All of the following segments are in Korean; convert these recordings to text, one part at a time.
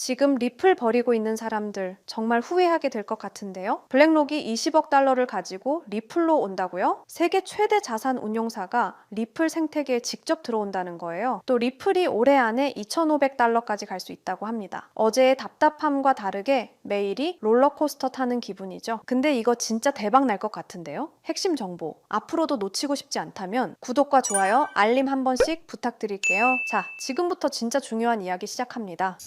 지금 리플 버리고 있는 사람들 정말 후회하게 될 것 같은데요. 블랙록이 20억 달러를 가지고 리플로 온다고요? 세계 최대 자산 운용사가 리플 생태계에 직접 들어온다는 거예요. 또 리플이 올해 안에 2,500달러까지 갈 수 있다고 합니다. 어제의 답답함과 다르게 매일이 롤러코스터 타는 기분이죠. 근데 이거 진짜 대박 날 것 같은데요. 핵심 정보 앞으로도 놓치고 싶지 않다면 구독과 좋아요, 알림 한 번씩 부탁드릴게요. 자, 지금부터 진짜 중요한 이야기 시작합니다.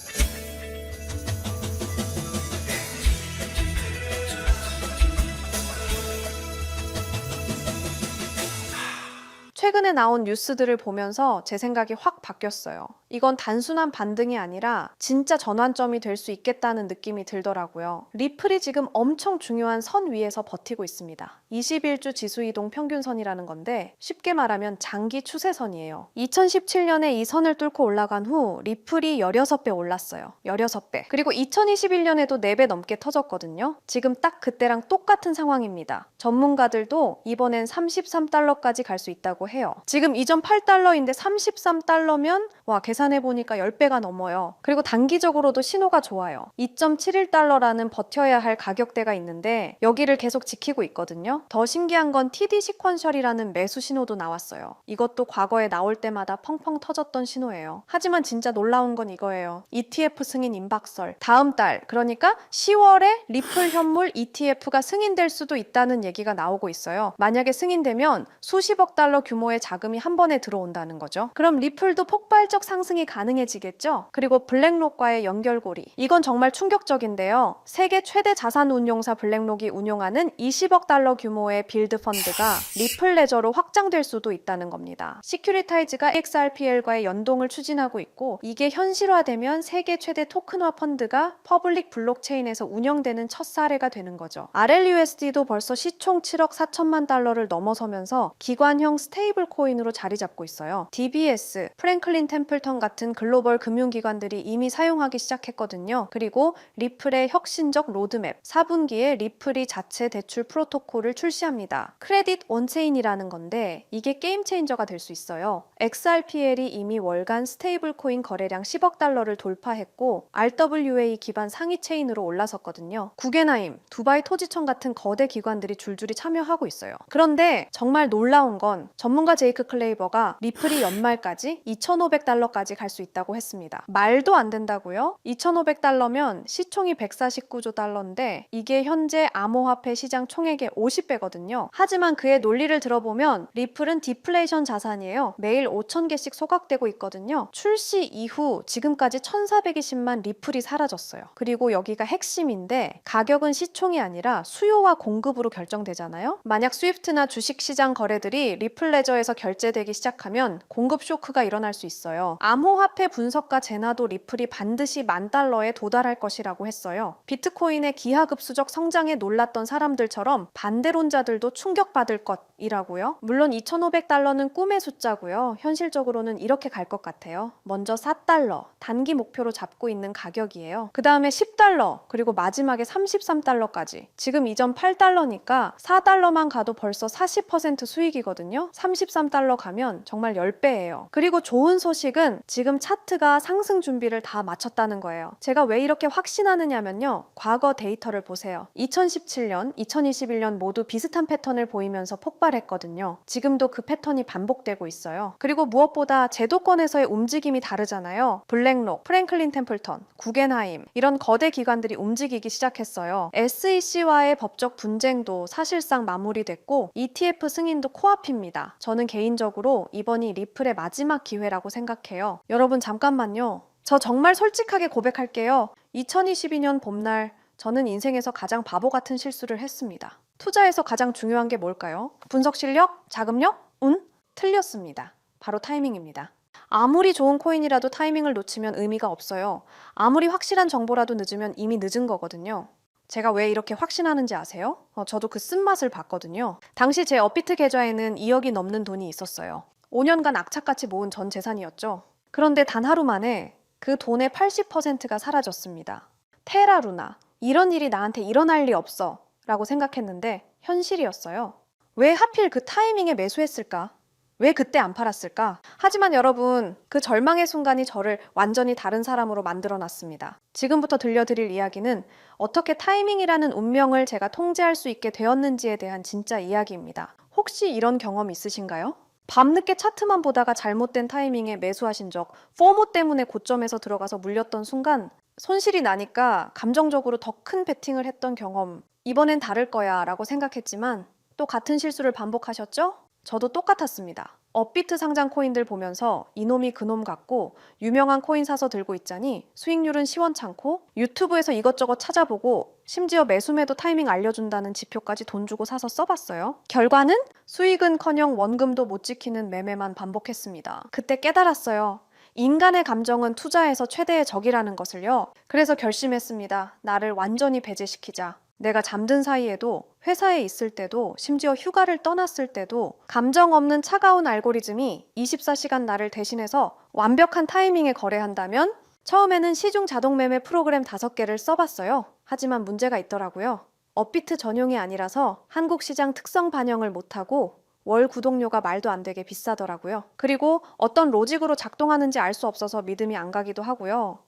최근에 나온 뉴스들을 보면서 제 생각이 확 바뀌었어요. 이건 단순한 반등이 아니라 진짜 전환점이 될 수 있겠다는 느낌이 들더라고요. 리플이 지금 엄청 중요한 선 위에서 버티고 있습니다. 21주 지수이동 평균선이라는 건데 쉽게 말하면 장기 추세선이에요. 2017년에 이 선을 뚫고 올라간 후 리플이 16배 올랐어요. 16배. 그리고 2021년에도 4배 넘게 터졌거든요. 지금 딱 그때랑 똑같은 상황입니다. 전문가들도 이번엔 33달러까지 갈 수 있다고 해요. 지금 이전 8달러인데 33달러면 와, 계산해보니까 10배가 넘어요. 그리고 단기적으로도 신호가 좋아요. 2.71달러라는 버텨야 할 가격대가 있는데 여기를 계속 지키고 있거든요. 더 신기한 건 TD 시퀀셜이라는 매수 신호도 나왔어요. 이것도 과거에 나올 때마다 펑펑 터졌던 신호예요. 하지만 진짜 놀라운 건 이거예요. ETF 승인 임박설. 다음 달, 그러니까 10월에 리플 현물 ETF가 승인될 수도 있다는 얘기가 나오고 있어요. 만약에 승인되면 수십억 달러 규모의 자금이 한 번에 들어온다는 거죠. 그럼 리플도 폭발적 상승이 가능해지겠죠? 그리고 블랙록과의 연결고리. 이건 정말 충격적인데요. 세계 최대 자산 운용사 블랙록이 운용하는 20억 달러 규모의 빌드 펀드가 리플 레저로 확장될 수도 있다는 겁니다. 시큐리타이즈가 XRPL과의 연동을 추진하고 있고 이게 현실화되면 세계 최대 토큰화 펀드가 퍼블릭 블록체인에서 운영되는 첫 사례가 되는 거죠. RLUSD도 벌써 시총 7억 4천만 달러를 넘어서면서 기관형 스테이블 코인으로 자리 잡고 있어요. DBS, 프랭클린 템플턴 같은 글로벌 금융기관들이 이미 사용하기 시작했거든요. 그리고 리플의 혁신적 로드맵, 4분기에 리플이 자체 대출 프로토콜을 출시합니다. 크레딧 온체인이라는 건데 이게 게임 체인저가 될 수 있어요. XRPL이 이미 월간 스테이블 코인 거래량 10억 달러를 돌파했고 RWA 기반 상위 체인으로 올라섰거든요. 구겐하임, 두바이 토지청 같은 거대 기관들이 줄줄이 참여하고 있어요. 그런데 정말 놀라운 건 전문가 제이크 클레이버가 리플이 연말까지 2,500달러까지 갈 수 있다고 했습니다. 말도 안 된다고요? 2,500달러면 시총이 149조 달러인데 이게 현재 암호화폐 시장 총액의 50배거든요. 하지만 그의 논리를 들어보면 리플은 디플레이션 자산이에요. 매일 5,000개씩 소각되고 있거든요. 출시 이후 지금까지 1,420만 리플이 사라졌어요. 그리고 여기가 핵심인데 가격은 시총이 아니라 수요와 공급으로 결정되잖아요. 만약 스위프트나 주식시장 거래들이 리플 레저에서 결제되기 시작하면 공급 쇼크가 일어날 수 있어요. 암호화폐 분석가 제나도 리플이 반드시 10,000달러에 도달할 것이라고 했어요. 비트코인의 기하급수적 성장에 놀랐던 사람들처럼 반대론자들도 충격받을 것이라고요. 물론 2,500달러는 꿈의 숫자고요. 현실적으로는 이렇게 갈 것 같아요. 먼저 4달러, 단기 목표로 잡고 있는 가격이에요. 그 다음에 10달러, 그리고 마지막에 33달러까지. 지금 이전 8달러니까 4달러만 가도 벌써 40% 수익이거든요. 33달러 가면 정말 10배예요. 그리고 좋은 소식은 지금 차트가 상승 준비를 다 마쳤다는 거예요. 제가 왜 이렇게 확신하느냐면요. 과거 데이터를 보세요. 2017년, 2021년 모두 비슷한 패턴을 보이면서 폭발했거든요. 지금도 그 패턴이 반복되고 있어요. 그리고 무엇보다 제도권에서의 움직임이 다르잖아요. 블랙록, 프랭클린 템플턴, 구겐하임 이런 거대 기관들이 움직이기 시작했어요. SEC와의 법적 분쟁도 사실상 마무리됐고 ETF 승인도 코앞입니다. 저는 개인적으로 이번이 리플의 마지막 기회라고 생각해요. 여러분 잠깐만요. 저 정말 솔직하게 고백할게요. 2022년 봄날 저는 인생에서 가장 바보 같은 실수를 했습니다. 투자에서 가장 중요한 게 뭘까요? 분석 실력? 자금력? 운? 틀렸습니다. 바로 타이밍입니다. 아무리 좋은 코인이라도 타이밍을 놓치면 의미가 없어요. 아무리 확실한 정보라도 늦으면 이미 늦은 거거든요. 제가 왜 이렇게 확신하는지 아세요? 저도 그 쓴맛을 봤거든요. 당시 제 업비트 계좌에는 2억이 넘는 돈이 있었어요. 5년간 악착같이 모은 전 재산이었죠. 그런데 단 하루 만에 그 돈의 80%가 사라졌습니다. 테라루나, 이런 일이 나한테 일어날 리 없어 라고 생각했는데 현실이었어요. 왜 하필 그 타이밍에 매수했을까? 왜 그때 안 팔았을까? 하지만 여러분, 그 절망의 순간이 저를 완전히 다른 사람으로 만들어 놨습니다. 지금부터 들려드릴 이야기는 어떻게 타이밍이라는 운명을 제가 통제할 수 있게 되었는지에 대한 진짜 이야기입니다. 혹시 이런 경험 있으신가요? 밤늦게 차트만 보다가 잘못된 타이밍에 매수하신 적, 포모 때문에 고점에서 들어가서 물렸던 순간 손실이 나니까 감정적으로 더 큰 베팅을 했던 경험, 이번엔 다를 거야 라고 생각했지만 또 같은 실수를 반복하셨죠? 저도 똑같았습니다. 업비트 상장 코인들 보면서 이놈이 그놈 같고 유명한 코인 사서 들고 있자니 수익률은 시원찮고 유튜브에서 이것저것 찾아보고 심지어 매수매도 타이밍 알려준다는 지표까지 돈 주고 사서 써봤어요. 결과는 수익은커녕 원금도 못 지키는 매매만 반복했습니다. 그때 깨달았어요. 인간의 감정은 투자에서 최대의 적이라는 것을요. 그래서 결심했습니다. 나를 완전히 배제시키자. 내가 잠든 사이에도, 회사에 있을 때도, 심지어 휴가를 떠났을 때도 감정 없는 차가운 알고리즘이 24시간 나를 대신해서 완벽한 타이밍에 거래한다면 처음에는 시중 자동 매매 프로그램 5개를 써봤어요. 하지만 문제가 있더라고요. 업비트 전용이 아니라서 한국 시장 특성 반영을 못하고 월 구독료가 말도 안 되게 비싸더라고요. 그리고 어떤 로직으로 작동하는지 알 수 없어서 믿음이 안 가기도 하고요.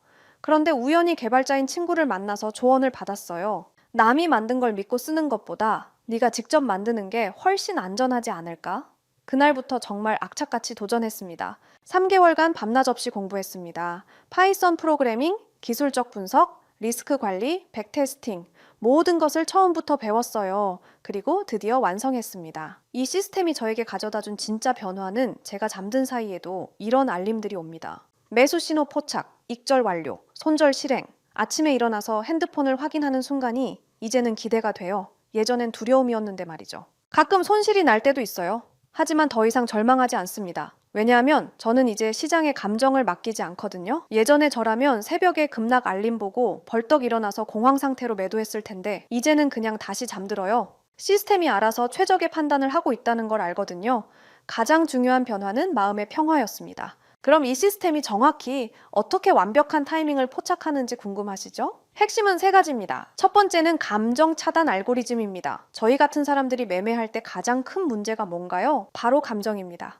그런데 우연히 개발자인 친구를 만나서 조언을 받았어요. 남이 만든 걸 믿고 쓰는 것보다 네가 직접 만드는 게 훨씬 안전하지 않을까? 그날부터 정말 악착같이 도전했습니다. 3개월간 밤낮 없이 공부했습니다. 파이썬 프로그래밍, 기술적 분석, 리스크 관리, 백테스팅, 모든 것을 처음부터 배웠어요. 그리고 드디어 완성했습니다. 이 시스템이 저에게 가져다 준 진짜 변화는 제가 잠든 사이에도 이런 알림들이 옵니다. 매수 신호 포착, 익절 완료, 손절 실행. 아침에 일어나서 핸드폰을 확인하는 순간이 이제는 기대가 돼요. 예전엔 두려움이었는데 말이죠. 가끔 손실이 날 때도 있어요. 하지만 더 이상 절망하지 않습니다. 왜냐하면 저는 이제 시장의 감정을 맡기지 않거든요. 예전에 저라면 새벽에 급락 알림 보고 벌떡 일어나서 공황 상태로 매도했을 텐데 이제는 그냥 다시 잠들어요. 시스템이 알아서 최적의 판단을 하고 있다는 걸 알거든요. 가장 중요한 변화는 마음의 평화였습니다. 그럼 이 시스템이 정확히 어떻게 완벽한 타이밍을 포착하는지 궁금하시죠? 핵심은 3가지입니다. 첫 번째는 감정 차단 알고리즘입니다. 저희 같은 사람들이 매매할 때 가장 큰 문제가 뭔가요? 바로 감정입니다.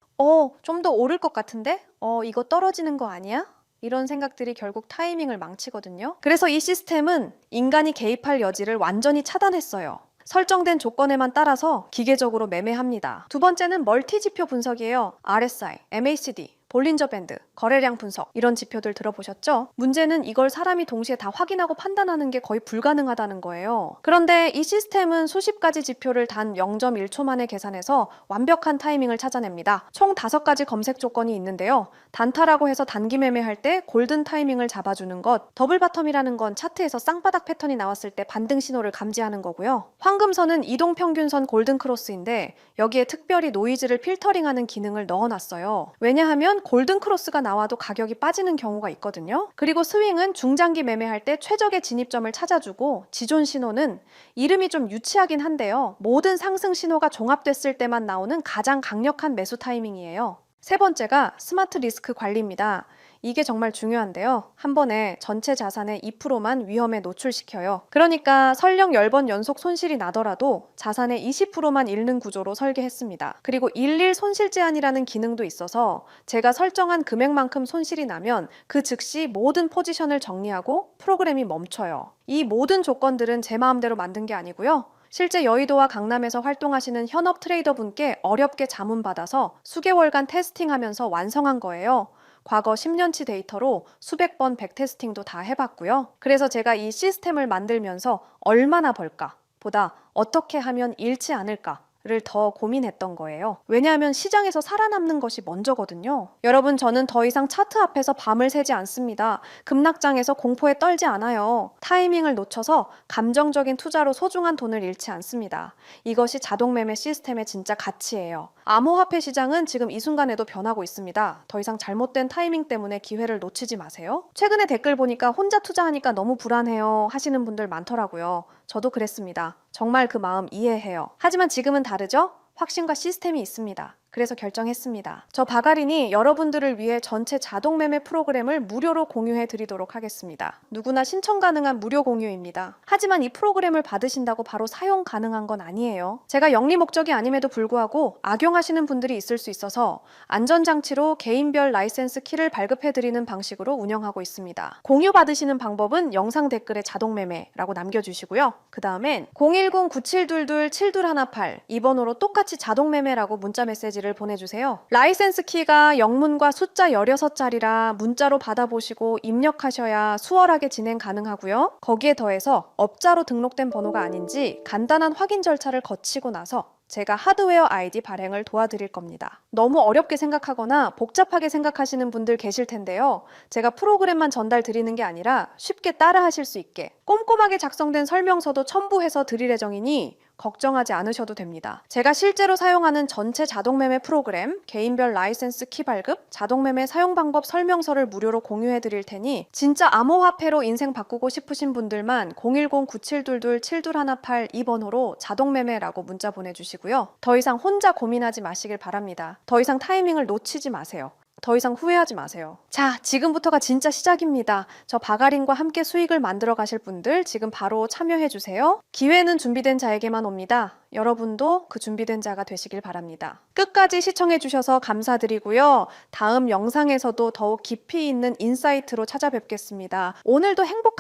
좀 더 오를 것 같은데? 이거 떨어지는 거 아니야? 이런 생각들이 결국 타이밍을 망치거든요. 그래서 이 시스템은 인간이 개입할 여지를 완전히 차단했어요. 설정된 조건에만 따라서 기계적으로 매매합니다. 두 번째는 멀티 지표 분석이에요. RSI, MACD, 볼린저 밴드, 거래량 분석 이런 지표들 들어보셨죠? 문제는 이걸 사람이 동시에 다 확인하고 판단하는 게 거의 불가능하다는 거예요. 그런데 이 시스템은 수십 가지 지표를 단 0.1초 만에 계산해서 완벽한 타이밍을 찾아냅니다. 총 5가지 검색 조건이 있는데요. 단타라고 해서 단기 매매할 때 골든 타이밍을 잡아주는 것, 더블 바텀이라는 건 차트에서 쌍바닥 패턴이 나왔을 때 반등 신호를 감지하는 거고요. 황금선은 이동평균선 골든 크로스인데 여기에 특별히 노이즈를 필터링하는 기능을 넣어놨어요. 왜냐하면 골든 크로스가 나와도 가격이 빠지는 경우가 있거든요. 그리고 스윙은 중장기 매매할 때 최적의 진입점을 찾아주고 지존 신호는 이름이 좀 유치하긴 한데요. 모든 상승 신호가 종합됐을 때만 나오는 가장 강력한 매수 타이밍이에요. 3번째가 스마트 리스크 관리입니다. 이게 정말 중요한데요. 한 번에 전체 자산의 2%만 위험에 노출시켜요. 그러니까 설령 10번 연속 손실이 나더라도 자산의 20%만 잃는 구조로 설계했습니다. 그리고 일일 손실 제한이라는 기능도 있어서 제가 설정한 금액만큼 손실이 나면 그 즉시 모든 포지션을 정리하고 프로그램이 멈춰요. 이 모든 조건들은 제 마음대로 만든 게 아니고요. 실제 여의도와 강남에서 활동하시는 현업 트레이더 분께 어렵게 자문받아서 수개월간 테스팅하면서 완성한 거예요. 과거 10년치 데이터로 수백 번 백테스팅도 다 해봤고요. 그래서 제가 이 시스템을 만들면서 얼마나 벌까 보다 어떻게 하면 잃지 않을까 를 더 고민했던 거예요. 왜냐하면 시장에서 살아남는 것이 먼저거든요. 여러분, 저는 더 이상 차트 앞에서 밤을 새지 않습니다. 급락장에서 공포에 떨지 않아요. 타이밍을 놓쳐서 감정적인 투자로 소중한 돈을 잃지 않습니다. 이것이 자동매매 시스템의 진짜 가치예요. 암호화폐 시장은 지금 이 순간에도 변하고 있습니다. 더 이상 잘못된 타이밍 때문에 기회를 놓치지 마세요. 최근에 댓글 보니까 혼자 투자하니까 너무 불안해요 하시는 분들 많더라고요. 저도 그랬습니다. 정말 그 마음 이해해요. 하지만 지금은 다르죠? 확신과 시스템이 있습니다. 그래서 결정했습니다. 저 바가린이 여러분들을 위해 전체 자동 매매 프로그램을 무료로 공유해 드리도록 하겠습니다. 누구나 신청 가능한 무료 공유입니다. 하지만 이 프로그램을 받으신다고 바로 사용 가능한 건 아니에요. 제가 영리 목적이 아님에도 불구하고 악용하시는 분들이 있을 수 있어서 안전장치로 개인별 라이센스 키를 발급해 드리는 방식으로 운영하고 있습니다. 공유 받으시는 방법은 영상 댓글에 자동 매매라고 남겨주시고요. 그 다음엔 010-9722-7218 이 번호로 똑같이 자동 매매라고 문자 메시지를 보내주세요. 라이센스 키가 영문과 숫자 16자리라 문자로 받아보시고 입력하셔야 수월하게 진행 가능하고요. 거기에 더해서 업자로 등록된 번호가 아닌지 간단한 확인 절차를 거치고 나서 제가 하드웨어 아이디 발행을 도와드릴 겁니다. 너무 어렵게 생각하거나 복잡하게 생각하시는 분들 계실 텐데요. 제가 프로그램만 전달 드리는 게 아니라 쉽게 따라 하실 수 있게 꼼꼼하게 작성된 설명서도 첨부해서 드릴 예정이니 걱정하지 않으셔도 됩니다. 제가 실제로 사용하는 전체 자동매매 프로그램, 개인별 라이센스 키 발급, 자동매매 사용 방법 설명서를 무료로 공유해 드릴 테니 진짜 암호화폐로 인생 바꾸고 싶으신 분들만 010-9722-7218 이 번호로 자동매매라고 문자 보내주시고요. 더 이상 혼자 고민하지 마시길 바랍니다. 더 이상 타이밍을 놓치지 마세요. 더 이상 후회하지 마세요. 자, 지금부터가 진짜 시작입니다. 저 바가린과 함께 수익을 만들어 가실 분들 지금 바로 참여해 주세요. 기회는 준비된 자에게만 옵니다. 여러분도 그 준비된 자가 되시길 바랍니다. 끝까지 시청해 주셔서 감사드리고요. 다음 영상에서도 더욱 깊이 있는 인사이트로 찾아뵙겠습니다. 오늘도 행복한